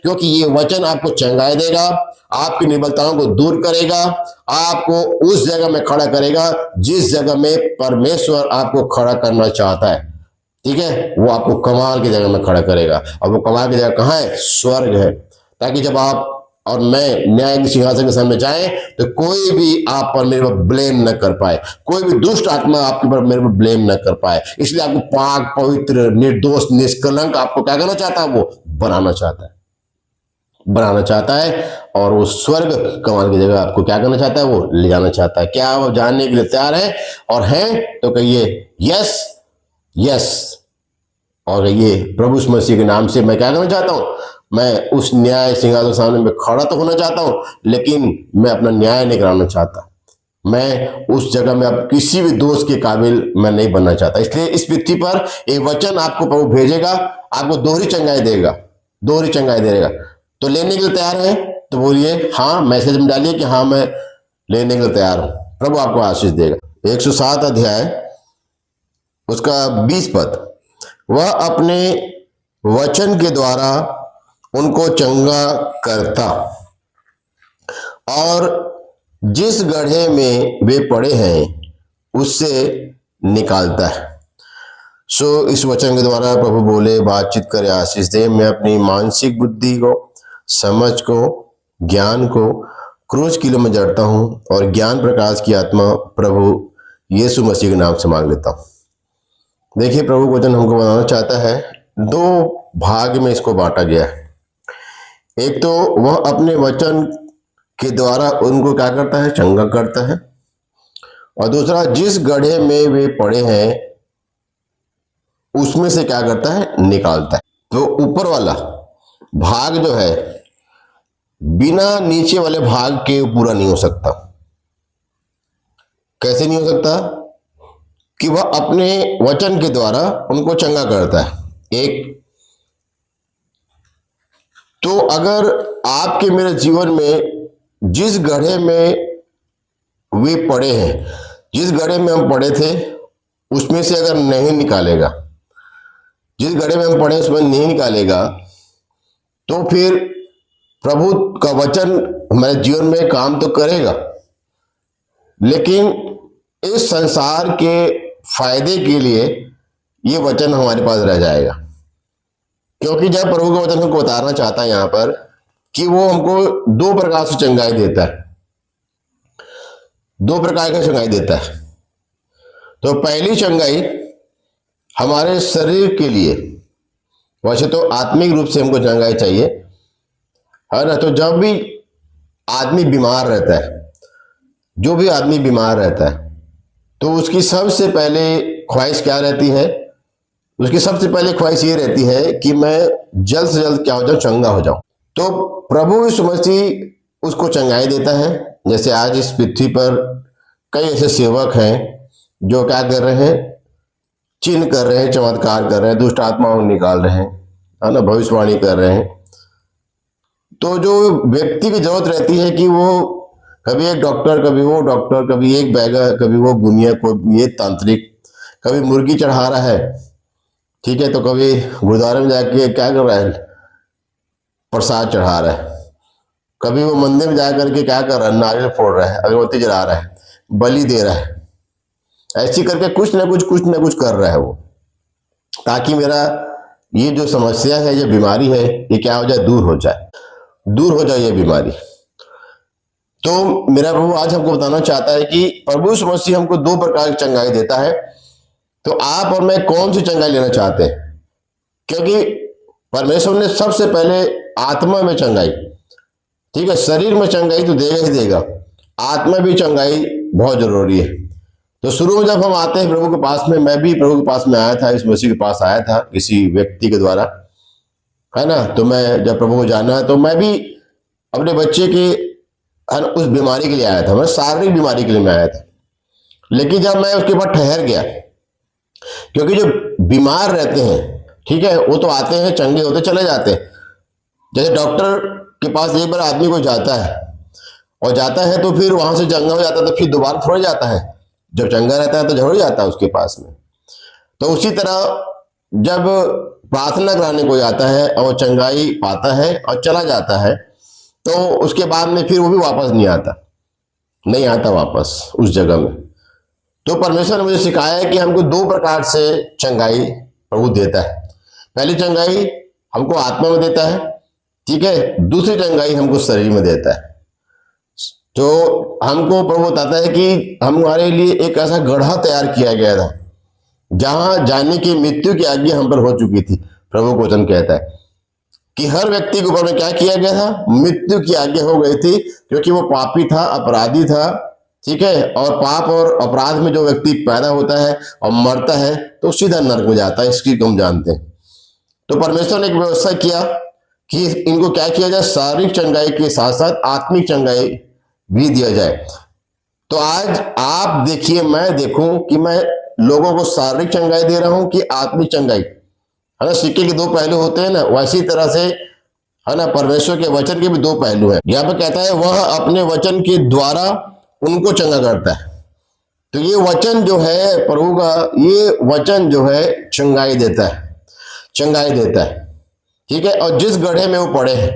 क्योंकि ये वचन आपको चंगाई देगा, आपकी निर्बलताओं को दूर करेगा, आपको उस जगह में खड़ा करेगा जिस जगह में परमेश्वर आपको खड़ा करना चाहता है। ठीक है, वो आपको कमाल की जगह में खड़ा करेगा, और वो कमाल की जगह कहाँ है? स्वर्ग है। ताकि जब आप और मैं न्याय के सिंहासन के सामने जाए तो कोई भी आप पर मेरे पर ब्लेम न कर पाए, कोई भी दुष्ट आत्मा आपके पर मेरे पर ब्लेम न कर पाए। इसलिए आपको पाक, पवित्र, निर्दोष, निष्कलंक आपको क्या करना चाहता है? वो बनाना चाहता है, बनाना चाहता है। और वो स्वर्ग कमाल की जगह आपको क्या करना चाहता है? वो ले जाना चाहता है। क्या आप जानने के लिए तैयार हैं? और हैं तो कहिए यस, यस। और ये प्रभु यीशु मसीह के नाम से मैं क्या करना चाहता हूं? मैं उस न्याय सिंहासन के सामने में खड़ा तो होना चाहता हूं, लेकिन मैं अपना न्याय नहीं कराना चाहता। मैं उस जगह में अब किसी भी दोष के काबिल मैं नहीं बनना चाहता। इसलिए इस पृथ्वी पर एक वचन आपको प्रभु भेजेगा, आपको दोहरी चंगाई देगा, दोहरी चंगाई देगा। तो लेने के लिए तैयार है? तो बोलिए हाँ, मैसेज में डालिए कि हाँ मैं लेने के लिए तैयार हूं। प्रभु आपको आशीष देगा। 107 अध्याय उसका 20 पद, वह अपने वचन के द्वारा उनको चंगा करता और जिस गड्ढे में वे पड़े हैं उससे निकालता है। सो इस वचन के द्वारा प्रभु बोले, बातचीत करे, आशीष दे। मैं अपनी मानसिक बुद्धि को, समझ को, ज्ञान को क्रूस किलो में जड़ता हूँ और ज्ञान प्रकाश की आत्मा प्रभु यीशु मसीह के नाम से मांग लेता हूँ। देखिए, प्रभु वचन हमको बताना चाहता है, दो भाग में इसको बांटा गया है। एक तो वह अपने वचन के द्वारा उनको क्या करता है? चंगा करता है। और दूसरा, जिस गड्ढे में वे पड़े हैं उसमें से क्या करता है? निकालता है। तो ऊपर वाला भाग जो है बिना नीचे वाले भाग के पूरा नहीं हो सकता। कैसे नहीं हो सकता? कि वह अपने वचन के द्वारा उनको चंगा करता है। एक तो अगर आपके मेरे जीवन में जिस गड्ढे में वे पड़े हैं, जिस गड्ढे में हम पड़े थे उसमें से अगर नहीं निकालेगा, जिस गड्ढे में हम पड़े उसमें नहीं निकालेगा, तो फिर प्रभु का वचन हमारे जीवन में काम तो करेगा, लेकिन इस संसार के फायदे के लिए ये वचन हमारे पास रह जाएगा। क्योंकि जब प्रभु का वचन हमको उतारना चाहता है यहाँ पर कि वो हमको दो प्रकार से चंगाई देता है, दो प्रकार का चंगाई देता है। तो पहली चंगाई हमारे शरीर के लिए, वैसे तो आत्मिक रूप से हमको चंगाई चाहिए, है ना। तो जब भी आदमी बीमार रहता है, जो भी आदमी बीमार रहता है, तो उसकी सबसे पहले ख्वाहिश क्या रहती है? उसकी सबसे पहले ख्वाहिश ये रहती है कि मैं जल्द से जल्द क्या हो जाऊं? चंगा हो जाऊं। तो प्रभु यीशु मसीह उसको चंगाई देता है। जैसे आज इस पृथ्वी पर कई ऐसे सेवक हैं जो क्या कर रहे हैं? चिन्ह कर रहे हैं, चमत्कार कर रहे हैं, दुष्ट आत्माओं निकाल रहे हैं, है ना, भविष्यवाणी कर रहे हैं। तो जो व्यक्ति की जरूरत रहती है कि वो कभी एक डॉक्टर, कभी वो डॉक्टर, कभी एक बैगर, कभी वो गुनिया, कोई ये तांत्रिक, कभी मुर्गी चढ़ा रहा है, ठीक है, तो कभी गुरुद्वारे में जाके क्या कर रहा है? प्रसाद चढ़ा रहा है। कभी वो मंदिर में जा करके क्या कर रहा है? नारियल फोड़ रहा है, अगरबत्ती जला रहा है, बलि दे रहा है। ऐसी करके कुछ ना कुछ कर रहा है वो, ताकि मेरा ये जो समस्या है, ये बीमारी है, ये क्या हो जाए? दूर हो जाए, दूर हो जाए ये बीमारी। तो मेरा प्रभु आज हमको बताना चाहता है कि प्रभु यीशु मसीह हमको दो प्रकार की चंगाई देता है। तो आप और मैं कौन सी चंगाई लेना चाहते हैं? क्योंकि परमेश्वर ने सबसे पहले आत्मा में चंगाई, ठीक है, शरीर में चंगाई तो देगा ही देगा, आत्मा भी चंगाई बहुत जरूरी है। तो शुरू में जब हम आते हैं प्रभु के पास में, मैं भी प्रभु के पास में आया था, इस मसीह के पास आया था किसी व्यक्ति के द्वारा, है ना। तो मैं जब प्रभु को जाना है, तो मैं भी अपने बच्चे के उस बीमारी के लिए आया था, मैं शारीरिक बीमारी के लिए मैं आया था। लेकिन जब मैं उसके बाद ठहर गया, क्योंकि जो बीमार रहते हैं, ठीक है, वो तो आते हैं, चंगे होते चले जाते हैं। जैसे डॉक्टर के पास एक बार आदमी को जाता है और जाता है तो फिर वहां से चंगा हो जाता है, तो फिर दोबारा थोड़ा जाता है। जब चंगा रहता है तो जरूर जाता है उसके पास में। तो उसी तरह जब प्रार्थना कराने कोई आता है और वो चंगाई पाता है और चला जाता है, तो उसके बाद में फिर वो भी वापस नहीं आता वापस उस जगह में। तो परमेश्वर ने मुझे सिखाया है कि हमको दो प्रकार से चंगाई प्रभु देता है। पहली चंगाई हमको आत्मा में देता है, ठीक है। दूसरी चंगाई हमको शरीर में देता है। तो हमको प्रभु बताता है कि हमारे लिए एक ऐसा गड्ढा तैयार किया गया था जहां जाने की मृत्यु की आज्ञा हम पर हो चुकी थी। प्रभु को वचन कहता है कि हर व्यक्ति के ऊपर में क्या किया गया था, मृत्यु की आज्ञा हो गई थी, क्योंकि वो पापी था, अपराधी था, ठीक है। और पाप और अपराध में जो व्यक्ति पैदा होता है और मरता है तो सीधा नरक में जाता है, इसकी हम जानते हैं। तो परमेश्वर ने एक व्यवस्था किया कि इनको क्या किया जाए, शारीरिक चंगाई के साथ साथ आत्मिक चंगाई भी दिया जाए। तो आज आप देखिए, मैं देखूं कि मैं लोगों को शारीरिक चंगाई दे रहा हूं कि आत्मिक चंगाई, है ना। सिक्के के दो पहलू होते हैं ना, वैसी तरह से, है ना, परमेश्वर के वचन के भी दो पहलू हैं। यहाँ पे कहता है वह अपने वचन के द्वारा उनको चंगा करता है। तो ये वचन जो है प्रभु का, ये वचन जो है चंगाई देता है, ठीक है। और जिस गड्ढे में वो पड़े हैं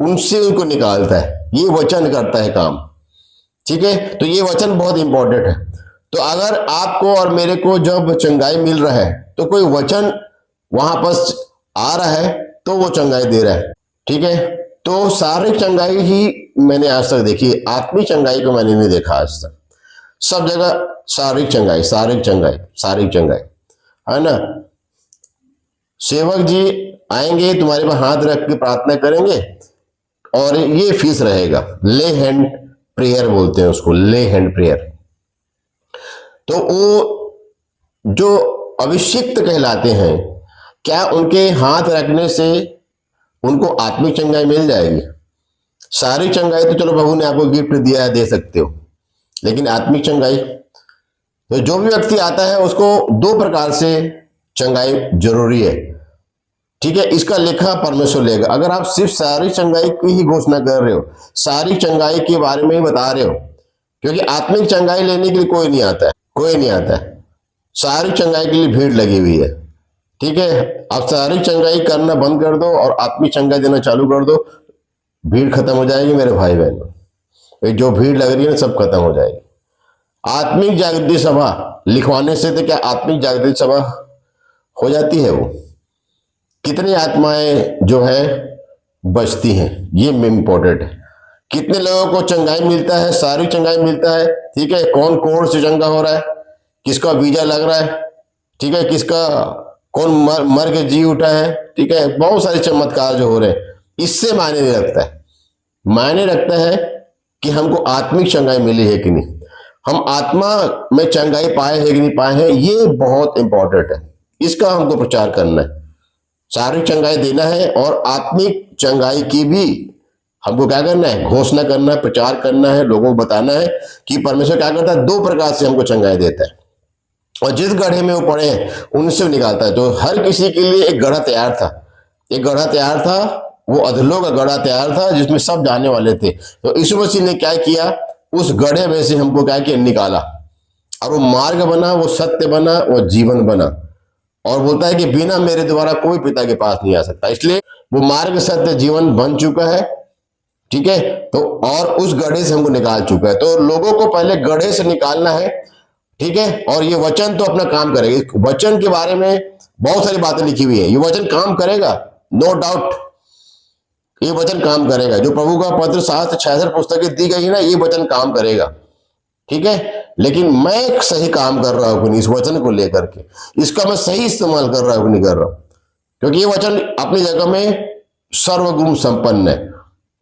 उनसे उनको निकालता है, ये वचन करता है काम, ठीक है। तो ये वचन बहुत इंपॉर्टेंट है। तो अगर आपको और मेरे को जब चंगाई मिल रहा है तो कोई वचन वहां पर आ रहा है तो वो चंगाई दे रहा है, ठीक है। तो शारीरिक चंगाई ही मैंने आज तक देखी, आत्मिक चंगाई को मैंने नहीं देखा आज तक। सब जगह शारीरिक चंगाई, है ना। सेवक जी आएंगे, तुम्हारे पर हाथ रख के प्रार्थना करेंगे और ये फीस रहेगा, ले हैंड प्रेयर बोलते हैं उसको, ले हैंड प्रेयर। तो वो जो अभिषिक्त कहलाते हैं, क्या उनके हाथ रखने से उनको आत्मिक चंगाई मिल जाएगी? शारीरिक चंगाई तो चलो प्रभु ने आपको गिफ्ट दिया है, दे सकते हो, लेकिन आत्मिक चंगाई, तो जो भी व्यक्ति आता है उसको दो प्रकार से चंगाई जरूरी है, ठीक है। इसका लेखा परमेश्वर लेगा। अगर आप सिर्फ शारीरिक चंगाई की ही घोषणा कर रहे हो, शारीरिक चंगाई के बारे में ही बता रहे हो, क्योंकि आत्मिक चंगाई लेने के लिए कोई नहीं आता है। शारीरिक चंगाई के लिए भीड़ लगी हुई है, ठीक है। आप शारीरिक चंगाई करना बंद कर दो और आत्मिक चंगाई देना चालू कर दो, भीड़ खत्म हो जाएगी मेरे भाई बहनों। जो भीड़ लग रही है ना, सब खत्म हो जाएगी। आत्मिक जागृति सभा लिखवाने से तो क्या आत्मिक जागृति सभा हो जाती है? वो कितनी आत्माएं जो है बचती हैं, ये इंपॉर्टेंट है। कितने लोगों को चंगाई मिलता है, शारीरिक चंगाई मिलता है, ठीक है। कौन कोढ़ से चंगा हो रहा है, किसका वीजा लग रहा है, ठीक है, किसका कौन मर के जी उठा है, ठीक है। बहुत सारे चमत्कार जो हो रहे हैं, इससे मायने नहीं रखता है। मायने रखता है कि हमको आत्मिक चंगाई मिली है कि नहीं, हम आत्मा में चंगाई पाए हैं कि नहीं पाए हैं, ये बहुत इंपॉर्टेंट है। इसका हमको प्रचार करना है, शारीरिक चंगाई देना है और आत्मिक चंगाई की भी हमको क्या करना है, घोषणा करना है, प्रचार करना है, लोगों को बताना है कि परमेश्वर क्या करता है, दो प्रकार से हमको चंगाई देता है और जिस गड्ढे में वो पड़े हैं उनसे निकालता है। तो हर किसी के लिए एक गड्ढा तैयार था, वो अधलोक का गड्ढा तैयार था जिसमें सब जाने वाले थे। तो यीशु मसीह ने क्या किया, उस गड्ढे में से हमको क्या किया, निकाला, और वो मार्ग बना, वो सत्य बना, वो जीवन बना। और बोलता है कि बिना मेरे द्वारा कोई पिता के पास नहीं आ सकता, इसलिए वो मार्ग सत्य जीवन बन चुका है, ठीक है। तो और उस गड्ढे से हमको निकाल चुका है। तो लोगों को पहले गड्ढे से निकालना है, ठीक है। और ये वचन तो अपना काम करेगा। वचन के बारे में बहुत सारी बातें लिखी हुई है, ये वचन काम करेगा, नो डाउट, ये वचन काम करेगा। जो प्रभु का पत्र 766 पुस्तकें दी गई है ना, ये वचन काम करेगा, ठीक है। लेकिन मैं सही काम कर रहा हूं कि नहीं इस वचन को लेकर के, इसका मैं सही इस्तेमाल कर रहा हूं कि नहीं कर रहा हूं, क्योंकि ये वचन अपनी जगह में सर्वगुण संपन्न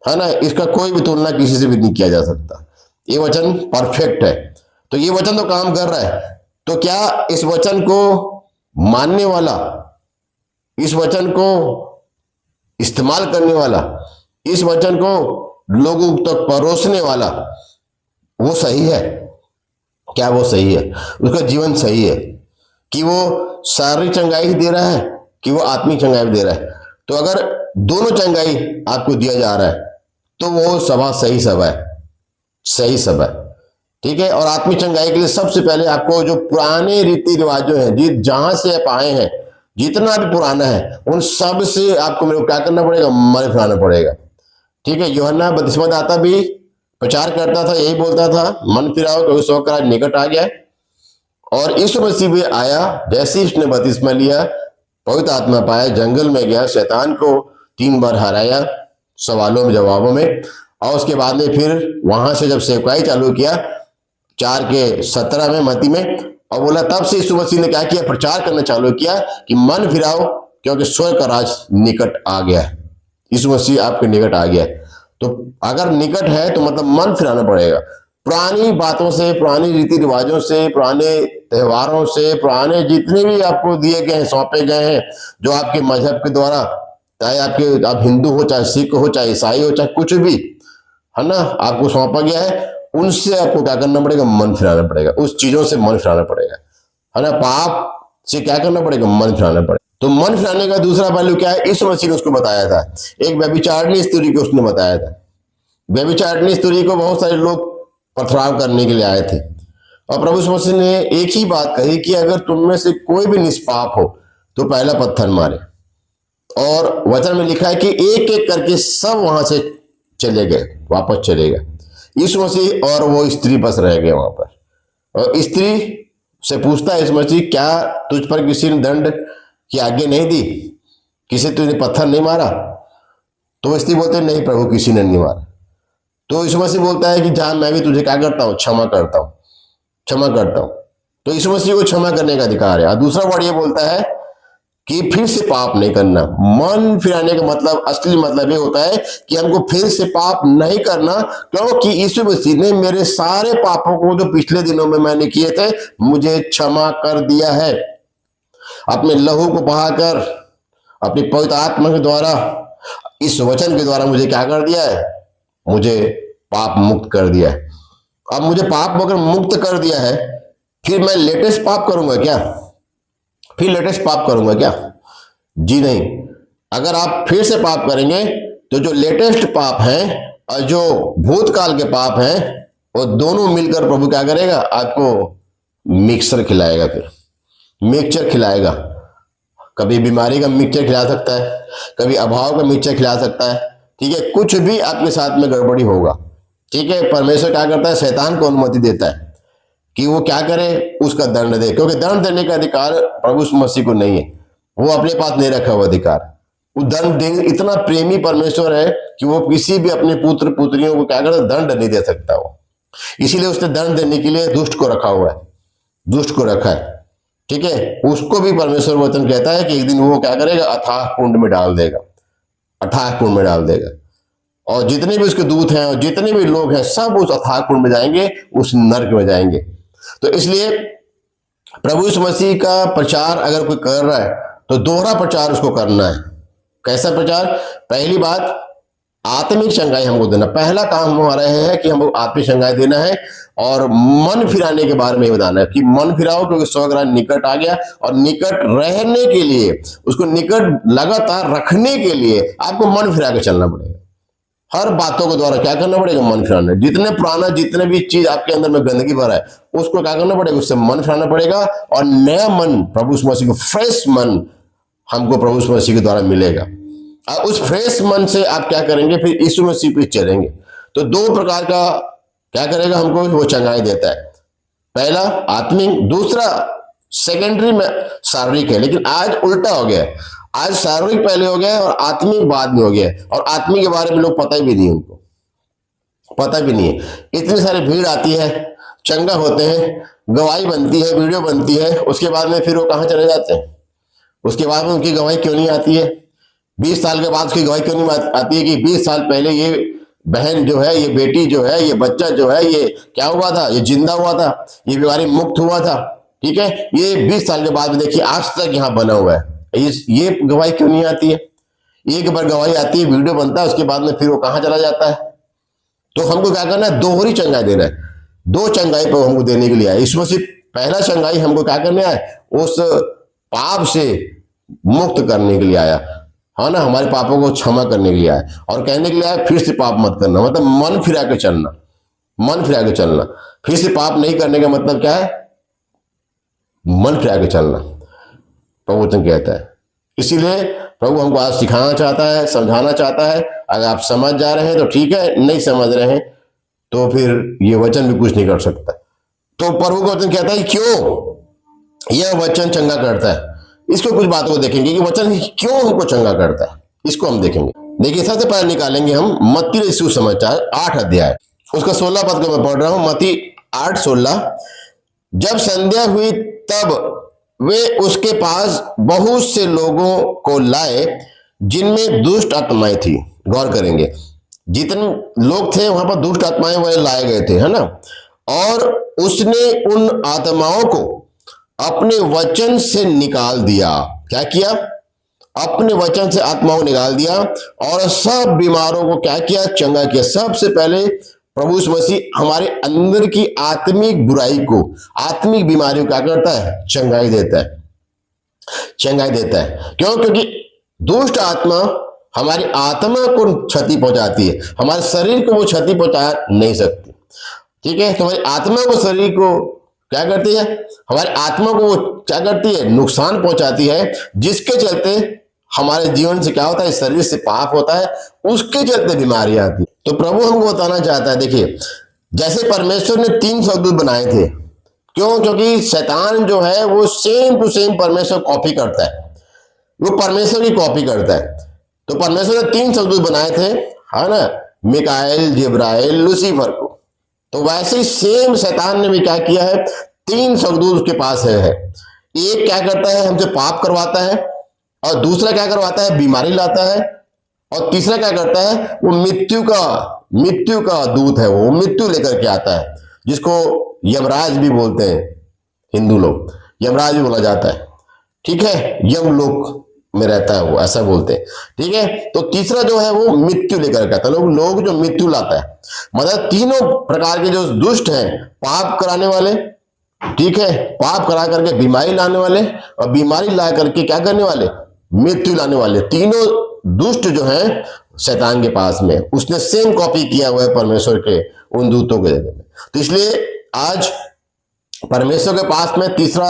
है ना। इसका कोई भी तुलना किसी से भी नहीं किया जा सकता, ये वचन परफेक्ट है। तो ये वचन तो काम कर रहा है, तो क्या इस वचन को मानने वाला, इस वचन को इस्तेमाल करने वाला, इस वचन को लोगों तक परोसने वाला, वो सही है? क्या वो सही है? उसका जीवन सही है कि वो शारीरिक चंगाई दे रहा है कि वो आत्मिक चंगाई दे रहा है? तो अगर दोनों चंगाई आपको दिया जा रहा है तो वो सभा सही सभा है, ठीक है। और आत्मिक चंगाई के लिए सबसे पहले आपको जो पुराने रीति रिवाज जो है, जहां से आप आए हैं, जितना भी पुराना है उन सब से आपको मेरे को क्या करना पड़ेगा, मन फिराना पड़ेगा। ठीक है, यूहन्ना बपतिस्मा दाता भी प्रचार करता था, यही बोलता था, मन फिराओ क्योंकि सौ का निकट आ गया। और यीशु मसीह भी आया, जैसे ही उसने बपतिस्मा लिया, पवित्र आत्मा पाया, जंगल में गया, शैतान को 3 बार हराया सवालों में जवाबों में, और उसके बाद में फिर वहां से जब सेवकाई चालू किया 4:17 में मत्ती में, और बोला तब से यीशु मसीह ने क्या किया, प्रचार करना चालू किया कि मन फिराओ क्योंकि स्वर्ग का राज निकट आ गया है। यीशु मसीह आपके निकट आ गया है। तो अगर निकट है तो मतलब मन फिराना पड़ेगा, पुरानी बातों से, पुरानी रीति रिवाजों से, पुराने त्योहारों से, पुराने जितने भी आपको दिए गए हैं, सौंपे गए हैं, जो आपके मजहब के द्वारा, चाहे आप हिंदू हो, चाहे सिख हो, चाहे ईसाई हो, चाहे कुछ भी है ना, आपको सौंपा गया है, उनसे आपको क्या करना पड़ेगा, मन फिराना पड़ेगा, उस चीजों से मन फिराना पड़ेगा, है ना। पाप से क्या करना पड़ेगा, मन फिराना पड़ेगा। तो मन फिराने का दूसरा पहलू क्या है, यीशु मसीह ने उसको बताया था। एक व्यभिचारिणी स्त्री को उसने बताया था। व्यभिचारिणी स्त्री को बहुत सारे लोग पथराव करने के लिए आए थे, और प्रभु यीशु मसीह ने एक ही बात कही कि अगर तुम में से कोई भी निष्पाप हो तो पहला पत्थर मारे। और वचन में लिखा है कि एक एक करके सब वहां से चले गए, वापस चले गए। यीशु मसीह और वो स्त्री बस रह गए वहां पर, और स्त्री से पूछता है यीशु मसीह, क्या तुझ पर किसी ने दंड की आज्ञा नहीं दी, किसी तुझे पत्थर नहीं मारा? तो वो स्त्री बोलते नहीं प्रभु, किसी ने नहीं मारा। तो यीशु मसीह बोलता है कि जा, मैं भी तुझे क्या करता हूँ, क्षमा करता हूँ, क्षमा करता हूँ। तो यीशु मसीह को क्षमा करने का अधिकार है। और दूसरा वर्ड ये बोलता है कि फिर से पाप नहीं करना। मन फिराने का मतलब, असली मतलब ये होता है कि हमको फिर से पाप नहीं करना, क्योंकि यीशु मसीह ने मेरे सारे पापों को जो पिछले दिनों में मैंने किए थे मुझे क्षमा कर दिया है। अपने लहू को बहाकर, अपनी पवित्र आत्मा के द्वारा, इस वचन के द्वारा मुझे क्या कर दिया है, मुझे पाप मुक्त कर दिया है। अब मुझे पाप अगर मुक्त कर दिया है, फिर मैं लेटेस्ट पाप करूंगा क्या? फिर लेटेस्ट पाप करूंगा क्या? जी नहीं। अगर आप फिर से पाप करेंगे तो जो लेटेस्ट पाप हैं और जो भूतकाल के पाप हैं, वो दोनों मिलकर प्रभु क्या करेगा, आपको मिक्सर खिलाएगा। फिर मिक्सचर खिलाएगा। कभी बीमारी का मिक्सचर खिला सकता है, कभी अभाव का मिक्सचर खिला सकता है। ठीक है, कुछ भी आपके साथ में गड़बड़ी होगा। ठीक है, परमेश्वर क्या करता है, शैतान को अनुमति देता है कि वो क्या करे, उसका दंड दे, क्योंकि दंड देने का अधिकार प्रभु मसीह को नहीं है, वो अपने पास नहीं रखा हुआ अधिकार। वो दंड देने, इतना प्रेमी परमेश्वर है कि वो किसी भी अपने पुत्र पुत्रियों को क्या करता, दंड नहीं दे सकता वो। इसीलिए उसने दंड देने के लिए दुष्ट को रखा हुआ है, दुष्ट को रखा है। ठीक है, उसको भी परमेश्वर वचन कहता है कि एक दिन वो क्या करेगा, अथाह कुंड में डाल देगा, अथाह कुंड में डाल देगा। और जितने भी उसके दूत हैं और जितने भी लोग हैं, सब उस अथाह कुंड में जाएंगे, उस नरक में जाएंगे। तो इसलिए प्रभु यीशु मसीह का प्रचार अगर कोई कर रहा है तो दोहरा प्रचार उसको करना है। कैसा प्रचार? पहली बात, आत्मिक चंगाई हमको देना। पहला काम हमारा है कि हमको आत्मिक चंगाई देना है, और मन फिराने के बारे में बताना है कि मन फिराओ क्योंकि स्वर्ग राज्य निकट आ गया। और निकट रहने के लिए, उसको निकट लगातार रखने के लिए आपको मन फिरा के चलना पड़ेगा। हर बातों के द्वारा क्या करना पड़ेगा, मन फिराना। जितने पुराना, जितने भी चीज आपके अंदर में गंदगी भरा है, उसको क्या करना पड़ेगा, उससे मन फिराना पड़ेगा। और नया मन, प्रभु मसीह को फ्रेश मन हमको प्रभु मसीह के द्वारा मिलेगा। और उस फ्रेश मन से आप क्या करेंगे, फिर यीशु मसीह पे चलेंगे। तो 2 प्रकार का क्या करेगा, हमको वो चंगाई देता है। पहला आत्मिक, दूसरा सेकेंडरी में शारीरिक है। लेकिन आज उल्टा हो गया, आज शारीरिक पहले हो गया और आत्मिक बाद में हो गया। और आत्मिक के बारे में लोग पता भी नहीं, उनको पता भी नहीं है। इतनी सारी भीड़ आती है, चंगा होते हैं, गवाही बनती है, वीडियो बनती है, उसके बाद में फिर वो कहाँ चले जाते हैं? उसके बाद में उनकी गवाही क्यों नहीं आती है? 20 साल के बाद उसकी गवाही क्यों नहीं आती है कि 20 साल पहले ये बहन जो है, ये बेटी जो है, ये बच्चा जो है, ये क्या हुआ था, ये जिंदा हुआ था, ये बीमारी मुक्त हुआ था। ठीक है, ये 20 साल के बाद में देखिए आज तक यहाँ बना हुआ है। ये गवाही क्यों नहीं आती है? एक बार गवाही आती है, वीडियो बनता है, उसके बाद में फिर वो कहाँ चला जाता है? तो हमको क्या करना है, दोहरी चंगाई देना है। 2 चंगाई पर हमको देने के लिए आया यीशु मसीह। पहला चंगाई हमको क्या करना है, उस पाप से मुक्त करने के लिए आया, हाँ ना, हमारे पापों को क्षमा करने के लिए आया। और कहने के लिए आया फिर से पाप मत करना, मतलब मन फिरा के चलना, मन फिरा के चलना। फिर से पाप नहीं करने का मतलब क्या है, मन फिरा के चलना। प्रभु वचन कहता है। इसीलिए प्रभु हमको आज सिखाना चाहता है, समझाना चाहता है। अगर आप समझ जा रहे हैं तो ठीक है, नहीं समझ रहे हैं तो फिर ये वचन भी कुछ नहीं कर सकता। तो प्रभु का वचन कहता है क्यों यह वचन चंगा करता है। इसको कुछ बातों को देखेंगे कि वचन क्यों हमको चंगा करता है, इसको हम देखेंगे। देखिए, सबसे पहले निकालेंगे हम मत्ती सुसमाचार 8 अध्याय, उसका 16 पद को मैं पढ़ रहा हूं। मत्ती 8:16। जब संध्या हुई तब वे उसके पास बहुत से लोगों को लाए जिनमें दुष्ट आत्माएं थी। गौर करेंगे, जितने लोग थे वहां पर दुष्ट आत्माएं वाले लाए गए थे, है ना। और उसने उन आत्माओं को अपने वचन से निकाल दिया। क्या किया? अपने वचन से आत्माओं निकाल दिया और सब बीमारों को क्या किया? चंगा किया। सबसे पहले प्रभु यीशु मसीह हमारे अंदर की आत्मिक बुराई को, आत्मिक बीमारियों क्या करता है? चंगाई देता है, चंगाई देता है। क्यों? क्योंकि दुष्ट आत्मा हमारी आत्मा को क्षति पहुंचाती है, हमारे शरीर को वो क्षति पहुंचा नहीं सकती। ठीक है, तो हमारी आत्मा को, शरीर को क्या करती है? हमारी आत्मा को वो क्या करती है? नुकसान पहुंचाती है, जिसके चलते हमारे जीवन से क्या होता है? शरीर से पाप होता है, उसके चलते बीमारी आती है। तो प्रभु हमको बताना चाहता है, देखिए, जैसे परमेश्वर ने 3 स्वर्गदूत बनाए थे। क्यों? क्योंकि शैतान जो है वो सेम टू सेम परमेश्वर कॉपी करता है, वो परमेश्वर की कॉपी करता है। तो परमेश्वर ने 3 स्वर्गदूत बनाए थे, है ना, मिकाएल, जिब्राइल, लूसीफर को। तो वैसे ही सेम शैतान ने भी क्या किया है? 3 स्वर्गदूत उसके पास है। एक क्या करता है? हमसे पाप करवाता है, और दूसरा क्या करवाता है? बीमारी लाता है, और तीसरा क्या करता है? वो मृत्यु का दूत है, वो मृत्यु लेकर के आता है, जिसको यमराज भी बोलते हैं हिंदू लोग, यमराज भी बोला जाता है। ठीक है, यमलोक में रहता है वो, ऐसा बोलते हैं। ठीक है, तो तीसरा जो है वो मृत्यु लेकर के आता है, लोग जो मृत्यु लाता है। मतलब तीनों प्रकार के जो दुष्ट हैं, पाप कराने वाले, ठीक है, पाप करा करके बीमारी लाने वाले, और बीमारी ला करके क्या करने वाले? मृत्यु लाने वाले। तीनों दुष्ट जो हैं शैतान के पास में, उसने सेम कॉपी किया हुआ है परमेश्वर के उन दूतों के जगह में। तो इसलिए आज परमेश्वर के पास में तीसरा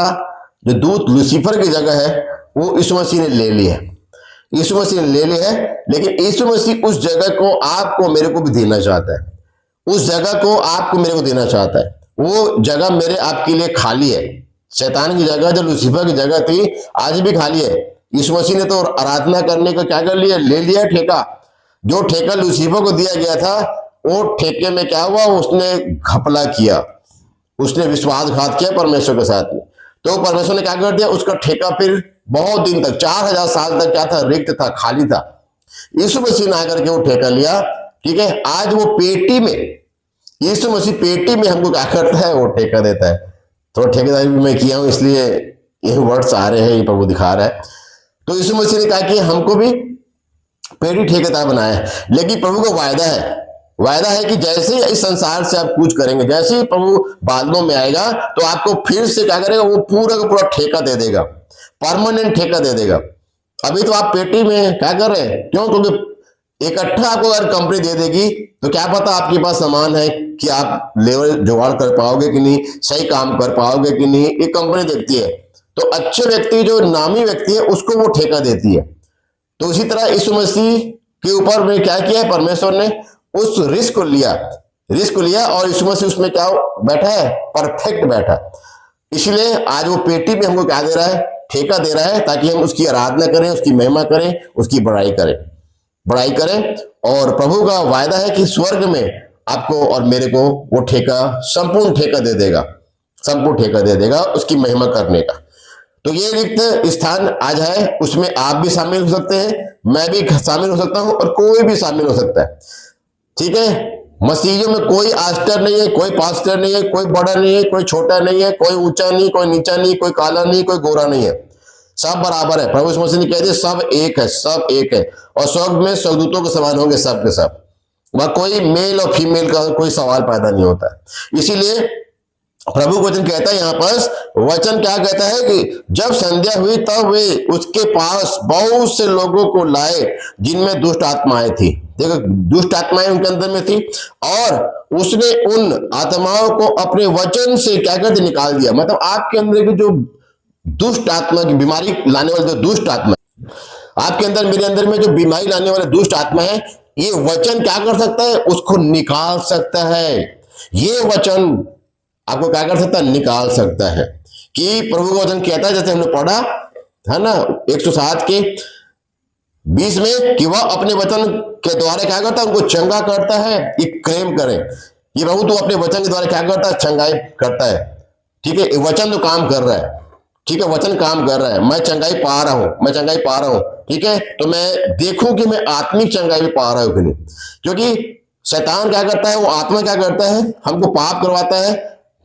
जो दूत लूसीफर की जगह है वो यीशु मसीह ने ले ली है। यीशु मसीह ने ले ली है, लेकिन यीशु मसीह उस जगह को आपको मेरे को भी देना चाहता है। उस जगह को आपको मेरे को देना चाहता है। वो जगह मेरे आपके लिए खाली है। शैतान की जगह जो लूसीफर की जगह थी, आज भी खाली है। यीशु मसीह ने तो आराधना करने का क्या कर लिया? ले लिया ठेका। जो ठेका लूसीफर को दिया गया था, वो ठेके में क्या हुआ? उसने घपला किया, उसने विश्वासघात किया परमेश्वर के साथ में। तो परमेश्वर ने क्या कर दिया? उसका ठेका फिर बहुत दिन तक, 4000 साल तक क्या था? रिक्त था, खाली था। यीशु मसीह ने आकर के वो ठेका लिया। ठीक है, आज वो पेटी में, यीशु मसीह पेटी में हमको क्या करता है? वो ठेका देता है। थोड़ा ठेकेदारी भी मैं किया हूं, इसलिए ये वर्ड्स आ रहे हैं, ये प्रभु दिखा रहा है। तो यीशु मसीह ने कहा कि हमको भी पेटी ठेकेदार बनाया है। लेकिन प्रभु का वायदा है कि जैसे ही इस संसार से आप कूच करेंगे, जैसे ही प्रभु बादलों में आएगा, तो आपको फिर से क्या करेगा? वो पूरा का पूरा ठेका दे देगा, परमानेंट ठेका दे देगा। अभी तो आप पेटी में क्या कर रहे हैं? क्यों? क्योंकि इकट्ठा आपको अगर कंपनी दे देगी तो क्या पता आपके पास सामान है कि आप लेबर जुगाड़ कर पाओगे कि नहीं, सही काम कर पाओगे कि नहीं, ये कंपनी देखती है। तो अच्छे व्यक्ति, जो नामी व्यक्ति है, उसको वो ठेका देती है। तो उसी तरह यीशु मसीह के ऊपर में क्या किया है? परमेश्वर ने उस रिस्क को लिया और यीशु मसीह उसमें क्या बैठा है? परफेक्ट बैठा। इसलिए आज वो पेटी में हमको क्या दे रहा है? ठेका दे रहा है, ताकि हम उसकी आराधना करें, उसकी महिमा करें, उसकी बड़ाई करें। और प्रभु का वायदा है कि स्वर्ग में आपको और मेरे को वो ठेका, संपूर्ण ठेका दे देगा उसकी महिमा करने का। तो ये रिक्त स्थान आज है, उसमें आप भी शामिल हो सकते हैं, मैं भी शामिल हो सकता हूं, और कोई भी शामिल हो सकता है। ठीक है, मसीहियों में कोई आस्टर नहीं है, कोई पास्टर नहीं है, कोई बड़ा नहीं है, कोई छोटा नहीं है, कोई ऊंचा नहीं, कोई नीचा नहीं, कोई काला नहीं, कोई गोरा नहीं है, सब बराबर है। प्रभु यीशु मसीह ने कह दिया सब एक है, और स्वर्ग में स्वर्गदूतों के समान होंगे सब के सब। वह कोई मेल और फीमेल का कोई सवाल पैदा नहीं होता। इसीलिए प्रभु वचन कहता है, यहाँ पर वचन क्या कहता है कि जब संध्या हुई तब वे उसके पास बहुत से लोगों को लाए जिनमें दुष्ट आत्माएं थी। देखो, दुष्ट आत्माएं उनके अंदर में थी, और उसने उन आत्माओं को अपने वचन से क्या करके निकाल दिया। मतलब आपके अंदर की जो दुष्ट आत्मा की बीमारी लाने वाले जो दुष्ट आत्मा आपके अंदर, मेरे अंदर में जो बीमारी लाने वाले दुष्ट आत्मा है, ये वचन क्या कर सकता है? उसको निकाल सकता है। ये वचन आपको क्या कर सकता है? निकाल सकता है। कि प्रभु का वचन कहता है, जैसे हमने पढ़ा है ना 107 के 20 में, कि वह अपने वचन के द्वारा क्या करता है? उनको चंगा करता है। ये क्लेम करें, ये प्रभु तो अपने वचन के द्वारा क्या करता है? चंगाई करता है। ठीक है, वचन तो काम कर रहा है। ठीक है, वचन काम कर रहा है, मैं चंगाई पा रहा हूं, मैं चंगाई पा रहा हूं। ठीक है, तो मैं देखूं कि मैं आत्मिक चंगाई भी पा रहा हूं कि नहीं। क्योंकि शैतान क्या करता है? वो आत्मा क्या करता है? हमको पाप करवाता है,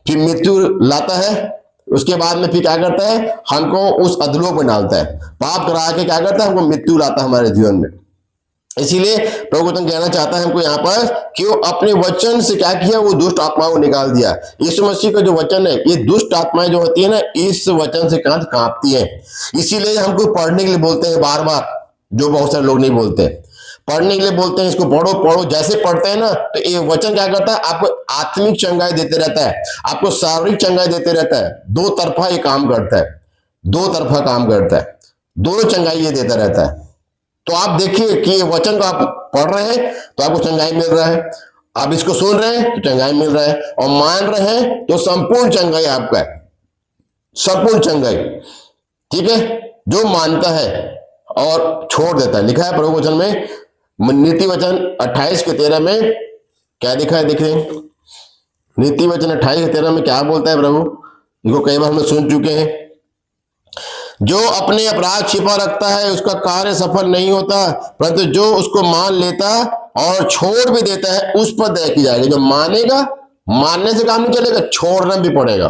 फिर मृत्यु लाता है, उसके बाद में फिर क्या करता है? हमको उस अधलोक में डालता है, पाप करा के क्या करता है? हमको मृत्यु लाता है हमारे जीवन में। इसीलिए प्रभु वचन कहना चाहता है हमको यहाँ पर कि वो अपने वचन से क्या किया? वो दुष्ट आत्माओं को निकाल दिया। यीशु मसीह का जो वचन है, ये दुष्ट आत्माएं जो होती है ना, इस वचन से कांपती है। इसीलिए हमको पढ़ने के लिए बोलते हैं बार बार, जो बहुत सारे लोग नहीं बोलते। पढ़ने के लिए बोलते हैं, इसको पढ़ो पढ़ो। जैसे पढ़ते हैं ना, तो ये वचन क्या करता है? आपको आत्मिक चंगाई देते रहता है, आपको शारीरिक चंगाई देते रहता है। दो तरफा ये काम करता है, दो तरफा काम करता है, दोनों चंगाई ये देता रहता है। तो आप देखिए कि ये वचन को आप पढ़ रहे हैं तो आपको चंगाई मिल रहा है, आप इसको सुन रहे हैं तो चंगाई मिल रहा है, और मान रहे हैं तो संपूर्ण चंगाई आपका है, संपूर्ण चंगाई। ठीक है, जो मानता है और छोड़ देता है। लिखा है प्रभु वचन में, नीति वचन 28 के 13 में क्या लिखा है? देख रहे हैं, नीति वचन 28 के 13 में क्या बोलता है प्रभु? इनको कई बार हम सुन चुके हैं। जो अपने अपराध छिपा रखता है उसका कार्य सफल नहीं होता, परंतु जो उसको मान लेता और छोड़ भी देता है उस पर दया की जाएगी। जो मानेगा, मानने से काम नहीं चलेगा, छोड़ना भी पड़ेगा,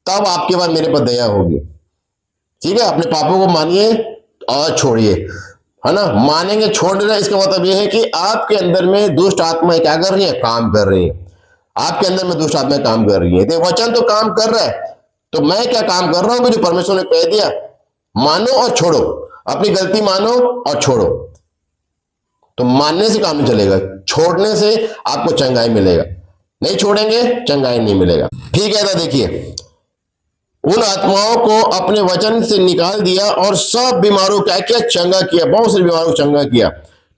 तब आपके बाद मेरे पर दया होगी। ठीक है, अपने पापों को मानिए और छोड़िए, है ना। मानेंगे, छोड़ देना, इसका मतलब यह है कि आपके अंदर में दुष्ट आत्माएं क्या कर रही है? काम कर रही है। आपके अंदर में दुष्ट आत्माएं काम कर रही है। तो वचन तो काम कर रहा है, तो मैं क्या काम कर रहा हूं? जो परमेश्वर ने कह दिया, मानो और छोड़ो, अपनी गलती मानो और छोड़ो। तो मानने से काम नहीं चलेगा, छोड़ने से आपको चंगाई मिलेगा। नहीं छोड़ेंगे, चंगाई नहीं मिलेगा। ठीक है, तो देखिए, उन आत्माओं को अपने वचन से निकाल दिया और सब बीमारों क्या किया? चंगा किया, बहुत सारी बीमारों को चंगा किया।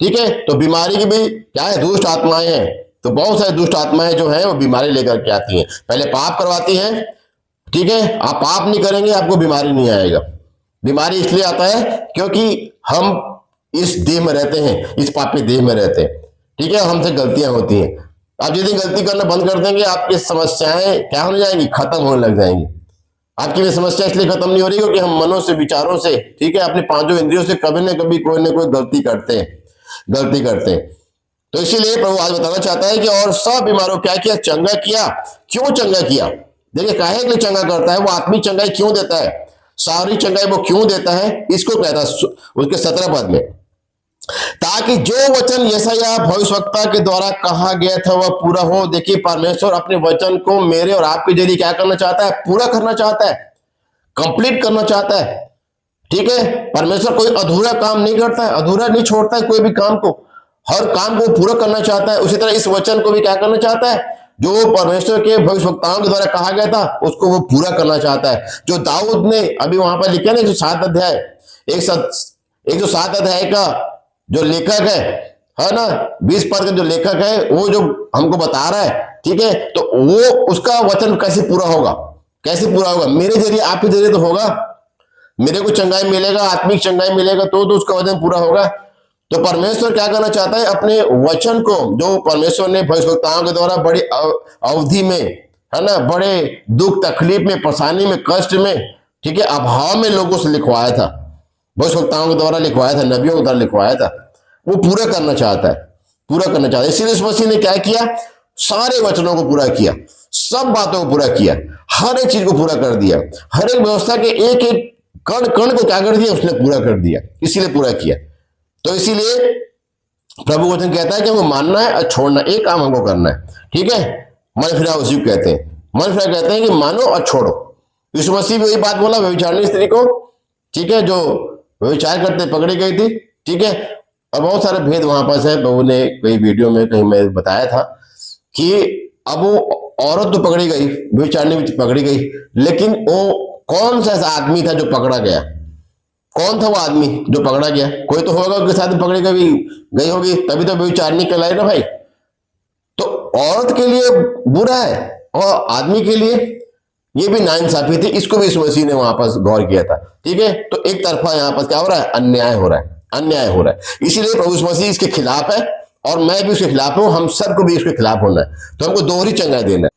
ठीक है, तो बीमारी की भी क्या है? दुष्ट आत्माएं हैं। तो बहुत सारी दुष्ट आत्माएं जो है वो बीमारी लेकर के आती हैं, पहले पाप करवाती हैं। ठीक है, आप पाप नहीं करेंगे आपको बीमारी नहीं आएगा। बीमारी इसलिए आता है क्योंकि हम इस देह में रहते हैं, इस पापी देह में रहते हैं। ठीक है, हमसे गलतियां होती हैं। आप यदि गलती करना बंद कर देंगे, आपकी समस्याएं क्या होने जाएंगी? खत्म होने लग जाएंगी। आपकी भी समस्या इसलिए खत्म नहीं हो रही क्योंकि हम मनों से, विचारों से, ठीक है, अपने पांचों इंद्रियों से कभी न कभी कोई ना कोई गलती करते हैं। तो इसीलिए प्रभु आज बताना चाहता है कि और सब बीमारों क्या किया? चंगा किया। क्यों चंगा किया? देखिए, काहे के लिए चंगा करता है? वो आत्मिक चंगाई क्यों देता है? शारीरिक चंगाई वो क्यों देता है? इसको कहता है उसके 17 पद में, ताकि जो वचन यशायाह भविष्यवक्ता के द्वारा कहा गया था वह पूरा हो। देखिए, परमेश्वर अपने वचन को मेरे और आपके जरिए क्या करना चाहता है? पूरा करना चाहता है, कंप्लीट करना चाहता है। ठीक है, परमेश्वर कोई अधूरा काम नहीं करता है, अधूरा नहीं छोड़ता है कोई भी काम को, हर काम को पूरा करना चाहता है। उसी तरह इस वचन को भी क्या करना चाहता है? जो परमेश्वर के भविष्यवक्ताओं के द्वारा कहा गया था उसको वो पूरा करना चाहता है। जो दाऊद ने अभी वहां पर लिखा ना 107 अध्याय, 107 अध्याय का जो लेखक है ना, 20 पद का जो लेखक है, वो जो हमको बता रहा है। ठीक है, तो वो उसका वचन कैसे पूरा होगा? कैसे पूरा होगा? मेरे जरिए, आपके जरिए तो होगा। मेरे को चंगाई मिलेगा, आत्मिक चंगाई मिलेगा, तो उसका वचन पूरा होगा। तो परमेश्वर क्या करना चाहता है? अपने वचन को, जो परमेश्वर ने भविष्यवक्ताओं के द्वारा बड़ी अवधि में, है ना, बड़े दुख तकलीफ में, परेशानी में, कष्ट में, ठीक है, अभाव में लोगों से लिखवाया था, भविष्यवक्ताओं के द्वारा लिखवाया था, नबियों के द्वारा लिखवाया था, वो पूरा करना चाहता है, पूरा करना चाहता है। इसीलिए इस मसीह ने क्या किया? सारे वचनों को पूरा किया, सब बातों को पूरा किया, हर एक चीज को पूरा कर दिया, हर एक व्यवस्था के एक एक कण कण को क्या कर दिया? उसने पूरा कर दिया, इसीलिए पूरा किया। तो इसीलिए प्रभु वचन कहता है कि हमको मानना है और छोड़ना, एक काम हमको करना है। ठीक है, मन फिरा उसी को कहते हैं, मन फिरा कहते हैं कि मानो और छोड़ो। यीशु मसीह भी वही बात बोला व्यभिचारिणी स्त्री को, ठीक है, जो व्यभिचार करते पकड़ी गई थी। ठीक है, और बहुत सारे भेद वहां पर है, प्रभु ने कई वीडियो में कहीं मैं बताया था कि अब वो औरत तो पकड़ी गई, व्यभिचारिणी भी पकड़ी गई, लेकिन वो कौन सा ऐसा आदमी था जो पकड़ा गया? कौन था वो आदमी जो पकड़ा गया? कोई तो होगा उसके साथ पकड़ी कभी गई होगी, तभी तो व्यभिचारिणी कहलाई ना भाई। तो औरत के लिए बुरा है और आदमी के लिए ये भी नाइंसाफी थी, इसको भी यीशु मसीह ने वहां पर गौर किया था। ठीक है, तो एक तरफा यहां पर क्या हो रहा है? अन्याय हो रहा है, अन्याय हो रहा है। इसीलिए प्रभु यीशु मसीह इसके खिलाफ है और मैं भी उसके खिलाफ हूं, हम सबको भी इसके खिलाफ होना है। तो हमको दोहरी चंगाई देना है,